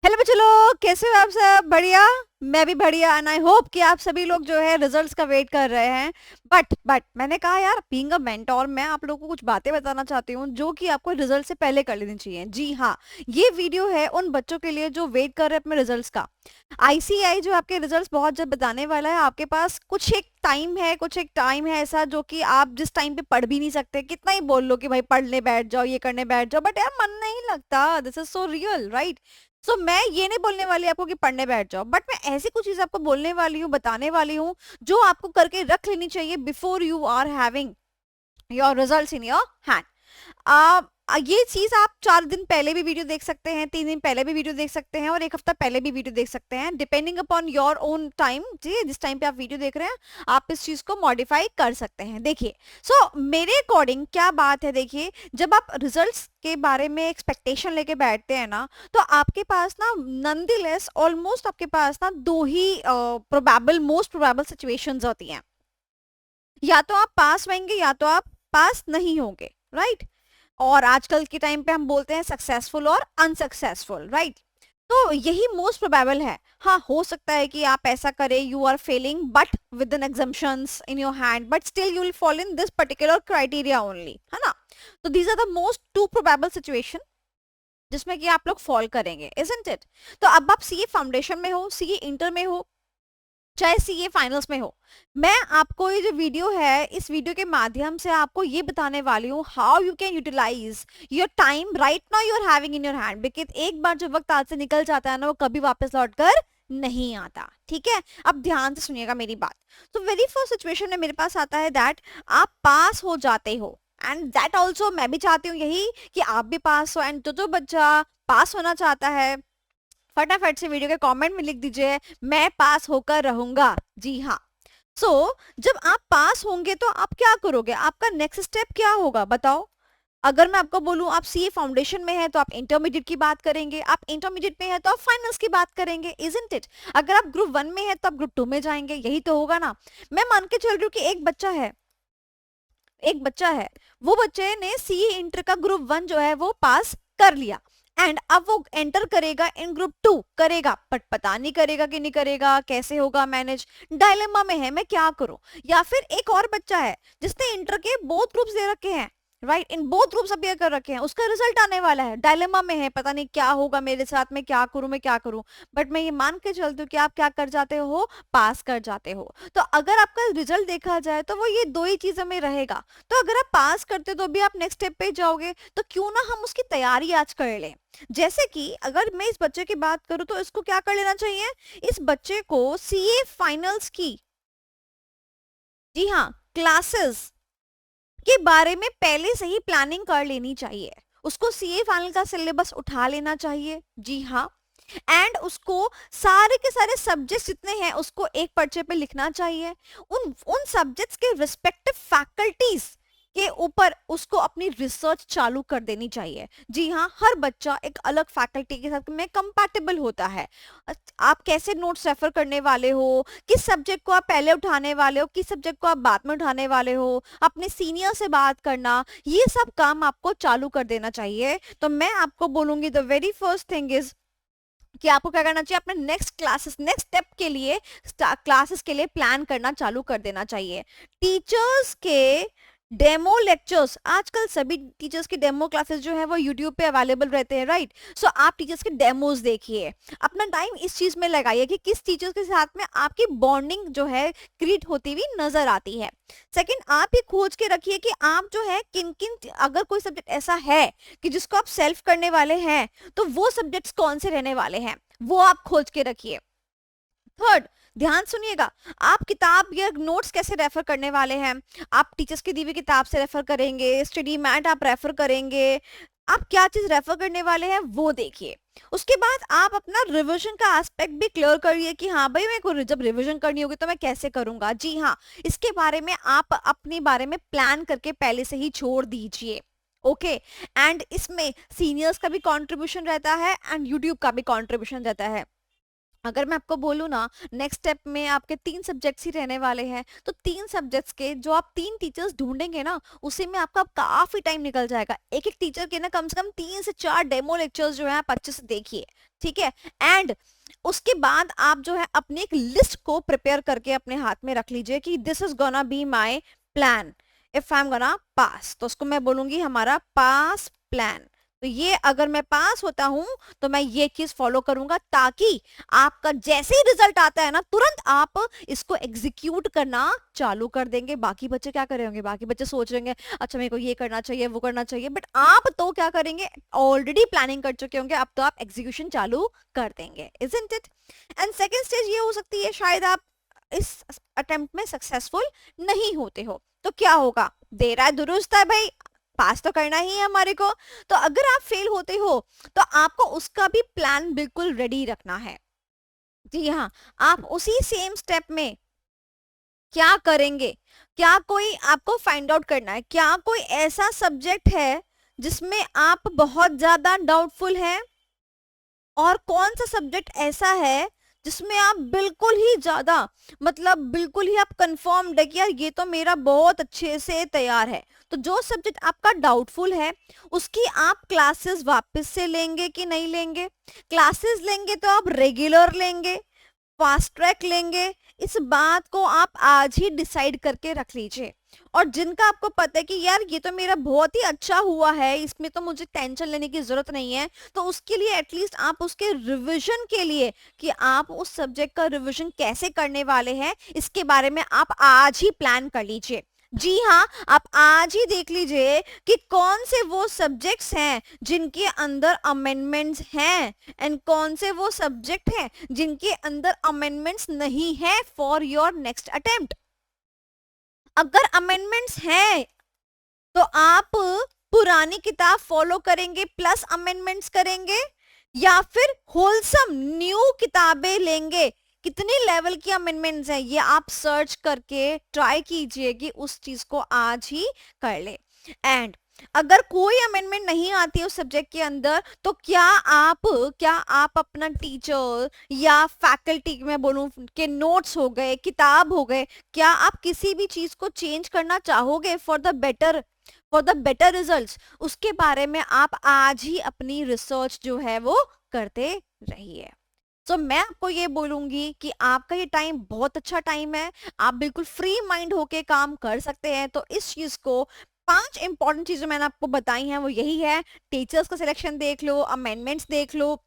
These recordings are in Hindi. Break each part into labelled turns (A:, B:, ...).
A: हेलो बच्चों लोग, कैसे हो आप सब? बढ़िया। मैं भी बढ़िया एंड आई होप कि आप सभी लोग जो है रिजल्ट्स का वेट कर रहे हैं। बट मैंने कहा यार, बीइंग अ मेंटोर मैं आप लोगों को कुछ बातें बताना चाहती हूँ जो कि आपको रिजल्ट से पहले कर लेनी चाहिए। जी हाँ, ये वीडियो है उन बच्चों के लिए जो वेट कर रहे हैं अपने रिजल्ट्स का। आईसीआई जो आपके रिजल्ट्स बहुत जल्द बताने वाला है। आपके पास कुछ एक टाइम है ऐसा जो कि आप जिस टाइम पे पढ़ भी नहीं सकते। कितना ही बोल लो कि भाई पढ़ने बैठ जाओ, ये करने बैठ जाओ, बट यार मन नहीं लगता। This is so real, right? So मैं ये नहीं बोलने वाली आपको कि पढ़ने बैठ जाओ, बट मैं ऐसी कुछ चीज आपको बोलने वाली हूँ, बताने वाली हूँ जो आपको करके रख लेनी चाहिए before you are having your results in your hand. ये चीज आप 4 दिन पहले भी वीडियो देख सकते हैं, 3 दिन पहले भी वीडियो देख सकते हैं और 1 हफ्ता पहले भी वीडियो देख सकते हैं, depending upon your own time. जी, जिस टाइम पे आप वीडियो देख रहे हैं आप इस चीज को मॉडिफाई कर सकते हैं। देखिए, मेरे अकॉर्डिंग क्या बात है, देखिए, जब आप रिजल्ट्स के बारे में एक्सपेक्टेशन लेके बैठते हैं ना, तो आपके पास ना नॉनदलेस ऑलमोस्ट आपके पास ना दो ही मोस्ट प्रोबेबल सिचुएशंस होती हैं। या तो आप पास होंगे या तो आप पास नहीं होंगे, राइट? और आजकल के टाइम पे हम बोलते हैं सक्सेसफुल और अनसक्सेसफुल, राइट? तो यही मोस्ट प्रोबेबल है। हाँ, हो सकता है कि आप ऐसा करें, you are failing but with an exemptions in your hand, but still you will follow in this particular criteria only, है ना? तो these are the most to probable situation जिसमें कि आप लोग फॉल करेंगे, इजंट इट? तो अब आप सीए फाउंडेशन में हो, सीए इंटर में हो, चाहे सीए फाइनल्स में हो, मैं आपको ये जो वीडियो है, इस वीडियो के माध्यम से आपको ये बताने वाली हूँ how you can utilise your time right now you are having in your hand. Because एक बार जो वक्त हाथ से निकल जाता है ना, वो कभी वापस लौट कर नहीं आता। ठीक है, अब ध्यान से सुनिएगा मेरी बात। तो वेरी फर्स्ट सिचुएशन में मेरे पास आता है दैट आप पास हो जाते हो, एंड दैट ऑल्सो मैं भी चाहती हूँ यही कि आप भी पास हो। एंड जो बच्चा पास होना चाहता है, फटाफट से वीडियो के कमेंट में लिख दीजिए, मैं पास होकर रहूंगा। जी हाँ। जब आप पास होंगे तो आप क्या करोगे? आपका नेक्स्ट स्टेप क्या होगा बताओ? अगर मैं आपको बोलूं आप सीए फाउंडेशन में है तो आप इंटरमीडिएट की बात करेंगे, आप इंटरमीडिएट में है तो आप फाइनल्स की बात करेंगे, इजंट इट? अगर आप ग्रुप 1 में है तो आप ग्रुप 2 में जाएंगे, यही तो होगा ना? मैं मान के चल रही हूँ कि एक बच्चा है, वो बच्चे ने सीए इंटर का ग्रुप 1 जो है वो पास कर लिया, एंड अब वो एंटर करेगा इन ग्रुप 2, करेगा, बट पता नहीं करेगा कि नहीं करेगा, कैसे होगा मैनेज, डायलेमा में है मैं क्या करूं? या फिर एक और बच्चा है जिसने इंटर के बोथ ग्रुप्स दे रखे हैं, right, in both groups appear कर रखे हैं, उसका रिजल्ट आने वाला है, डायलेमा में है, पता नहीं क्या होगा मेरे साथ में, क्या करूं मैं, क्या करूं? बट मैं ये मान के चलती हूँ कि आप क्या कर जाते हो, पास कर जाते हो। तो अगर आपका रिजल्ट देखा जाए तो वो ये दो ही चीजों में रहेगा। तो अगर आप पास करते तो भी आप नेक्स्ट स्टेप पे जाओगे, तो क्यों ना हम उसकी तैयारी आज कर लें। जैसे कि अगर मैं इस बच्चे की बात करूं तो इसको क्या कर लेना चाहिए? इस बच्चे को सीए फाइनल्स की, जी हाँ, क्लासेस के बारे में पहले से ही प्लानिंग कर लेनी चाहिए। उसको सीए फाइनल का सिलेबस उठा लेना चाहिए, जी हाँ। एंड उसको सारे के सारे सब्जेक्ट्स जितने हैं उसको एक पर्चे पे लिखना चाहिए। उन उन सब्जेक्ट्स के रिस्पेक्टिव फैकल्टीज के ऊपर उसको अपनी रिसर्च चालू कर देनी चाहिए। जी हाँ, हर बच्चा एक अलग फैकल्टी के साथ में कंपैटिबल होता है। आप कैसे नोट्स रेफर करने वाले हो, किस सब्जेक्ट को आप पहले उठाने वाले हो, किस सब्जेक्ट को आप बाद में उठाने वाले हो, अपने सीनियर से बात करना, ये सब काम आपको चालू कर देना चाहिए। तो मैं आपको बोलूंगी the very first thing is कि आपको क्या करना चाहिए, अपने नेक्स्ट स्टेप के लिए, क्लासेस के लिए प्लान करना चालू कर देना चाहिए। टीचर्स के डेमो लेक्चर्स, आजकल सभी टीचर्स के डेमो क्लासेस जो है वो यूट्यूब पे अवेलेबल रहते हैं, राइट? आप टीचर्स के डेमोज देखिए, अपना टाइम इस चीज में लगाइए कि किस टीचर्स के साथ में आपकी बॉन्डिंग जो है क्रिएट होती हुई नजर आती है। सेकंड, आप ये खोज के रखिए कि आप जो है किन किन, अगर कोई सब्जेक्ट ऐसा है कि जिसको आप सेल्फ करने वाले हैं, तो वो सब्जेक्ट्स कौन से रहने वाले हैं, वो आप खोज के रखिए। थर्ड, ध्यान सुनिएगा, आप किताब या नोट्स कैसे रेफर करने वाले हैं? आप टीचर्स की दी हुई किताब से रेफर करेंगे, स्टडी मैट आप रेफर करेंगे, आप क्या चीज रेफर करने वाले हैं वो देखिए। उसके बाद आप अपना रिवीजन का एस्पेक्ट भी क्लियर करिए कि हाँ भाई, मेरे को जब रिवीजन करनी होगी तो मैं कैसे करूंगा। जी हाँ, इसके बारे में आप अपने बारे में प्लान करके पहले से ही छोड़ दीजिए। ओके, एंड इसमें सीनियर्स का भी कंट्रीब्यूशन रहता है एंड यूट्यूब का भी कंट्रीब्यूशन रहता है। अगर मैं आपको बोलूँ ना, नेक्स्ट स्टेप में आपके 3 सब्जेक्ट्स ही रहने वाले हैं, तो 3 सब्जेक्ट्स के जो आप 3 टीचर्स ढूंढेंगे ना, उसी में आपका काफी टाइम निकल जाएगा। एक एक टीचर के ना कम से कम 3 से 4 डेमो लेक्चर्स जो है आप अच्छे से देखिए, ठीक है। एंड उसके बाद आप जो है अपनी एक लिस्ट को प्रिपेयर करके अपने हाथ में रख लीजिए कि this is gonna be my plan if I am gonna पास। तो उसको मैं बोलूंगी हमारा पास प्लान। तो ये अगर मैं पास होता हूं तो मैं ये चीज फॉलो करूंगा, ताकि आपका जैसे ही रिजल्ट आता है ना, तुरंत आप इसको एग्जीक्यूट करना चालू कर देंगे। बाकी बच्चे क्या कर रहे होंगे, बाकी बच्चे सोच रहे होंगे अच्छा मेरे को ये करना चाहिए वो करना चाहिए, बट आप तो क्या करेंगे, ऑलरेडी प्लानिंग कर चुके होंगे, अब तो आप एग्जीक्यूशन चालू कर देंगे, isn't it. And second stage ये हो सकती है, शायद आप इस अटेम्प्ट में सक्सेसफुल नहीं होते हो, तो क्या होगा, देर आए दुरुस्त है भाई, पास तो करना ही है हमारे को। तो अगर आप फेल होते हो तो आपको उसका भी प्लान बिल्कुल रेडी रखना है। जी हाँ, आप उसी सेम स्टेप में क्या करेंगे, क्या कोई आपको फाइंड आउट करना है, क्या कोई ऐसा सब्जेक्ट है जिसमें आप बहुत ज्यादा डाउटफुल हैं, और कौन सा सब्जेक्ट ऐसा है जिसमें आप बिल्कुल ही ज्यादा, मतलब बिल्कुल ही आप कंफर्म्ड है कि यार ये तो मेरा बहुत अच्छे से तैयार है। तो जो सब्जेक्ट आपका डाउटफुल है उसकी आप क्लासेस वापस से लेंगे कि नहीं लेंगे, क्लासेस लेंगे तो आप रेगुलर लेंगे, फास्ट ट्रैक लेंगे, इस बात को आप आज ही डिसाइड करके रख लीजिए। और जिनका आपको पता है कि यार ये तो मेरा बहुत ही अच्छा हुआ है, इसमें तो मुझे टेंशन लेने की जरूरत नहीं है, तो उसके लिए एटलीस्ट आप उसके रिवीजन के लिए, कि आप उस सब्जेक्ट का रिवीजन कैसे करने वाले हैं, इसके बारे में आप आज ही प्लान कर लीजिए। जी हाँ, आप आज ही देख लीजिए कि कौन से वो सब्जेक्ट्स हैं जिनके अंदर अमेंडमेंट्स हैं, एंड कौन से वो सब्जेक्ट हैं जिनके अंदर अमेंडमेंट्स नहीं है फॉर योर नेक्स्ट अटेम्प्ट। अगर अमेंडमेंट्स हैं तो आप पुरानी किताब फॉलो करेंगे प्लस अमेंडमेंट्स करेंगे, या फिर होलसम न्यू किताबें लेंगे। कितनी लेवल की अमेंडमेंट्स हैं ये आप सर्च करके ट्राई कीजिए कि उस चीज को आज ही कर ले। एंड अगर कोई अमेंडमेंट नहीं आती है उस सब्जेक्ट के अंदर, तो क्या आप अपना टीचर या फैकल्टी में बोलूं के नोट्स हो गए, किताब हो गए, क्या आप किसी भी चीज को चेंज करना चाहोगे फॉर द बेटर रिजल्ट्स, उसके बारे में आप आज ही अपनी रिसर्च जो है वो करते रहिए। तो मैं आपको ये बोलूंगी कि आपका ये टाइम बहुत अच्छा टाइम है, आप बिल्कुल फ्री माइंड होके काम कर सकते हैं। तो इस चीज को 5 इंपॉर्टेंट चीजें मैंने आपको बताई हैं वो यही है, टीचर्स का सिलेक्शन देख लो, अमेंडमेंट्स देख लो,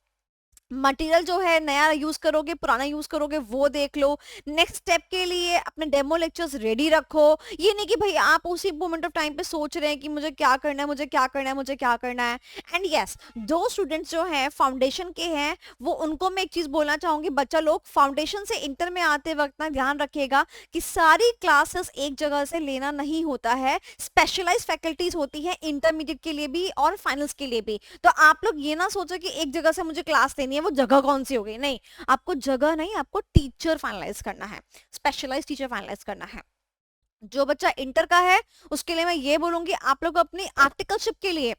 A: मटेरियल जो है नया यूज करोगे पुराना यूज करोगे वो देख लो, नेक्स्ट स्टेप के लिए अपने डेमो लेक्चर्स रेडी रखो। ये नहीं कि भाई आप उसी मोमेंट ऑफ टाइम पे सोच रहे हैं कि मुझे क्या करना है, मुझे क्या करना है, मुझे क्या करना है। एंड यस, जो स्टूडेंट्स जो हैं फाउंडेशन के हैं, वो उनको मैं एक चीज बोलना चाहूंगी, बच्चा लोग फाउंडेशन से इंटर में आते वक्त ना ध्यान रखिएगा कि सारी क्लासेस एक जगह से लेना नहीं होता है, स्पेशलाइज फैकल्टीज होती है इंटरमीडिएट के लिए भी और फाइनल्स के लिए भी। तो आप लोग ये ना सोचो कि एक जगह से मुझे क्लास लेनी है, वो जगह कौन सी हो गई, नहीं, आपको जगह नहीं, आपको टीचर फाइनलाइज करना है, स्पेशलाइज टीचर फाइनलाइज करना है। जो बच्चा इंटर का है उसके लिए मैं ये बोलूंगी आप लोग अपनी आर्टिकलशिप के लिए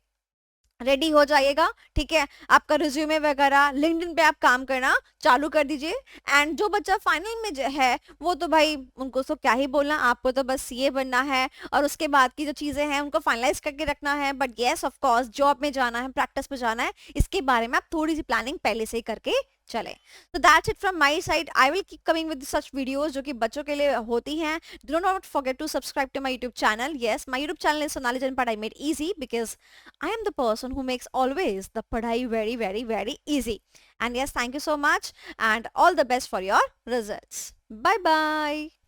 A: रेडी हो जाइएगा, ठीक है। आपका रिज्यूमे वगैरह लिंक्डइन पे आप काम करना चालू कर दीजिए। एंड जो बच्चा फाइनल में है वो तो भाई उनको तो क्या ही बोलना, आपको तो बस सीए बनना है और उसके बाद की जो चीजें हैं उनको फाइनलाइज करके रखना है। But yes of course job में जाना है, प्रैक्टिस पे जाना है, इसके बारे में आप थोड़ी सी प्लानिंग पहले से ही करके चले। तो that's it from my side, I will keep coming with such videos जो कि बच्चों के लिए होती हैं। Do not forget to subscribe to my YouTube channel. Yes, my YouTube channel is Sonali जन पढ़ाई made easy, because I am the person who makes always the padhai very, very, very easy. And yes, thank you so much and all the best for your results. Bye bye.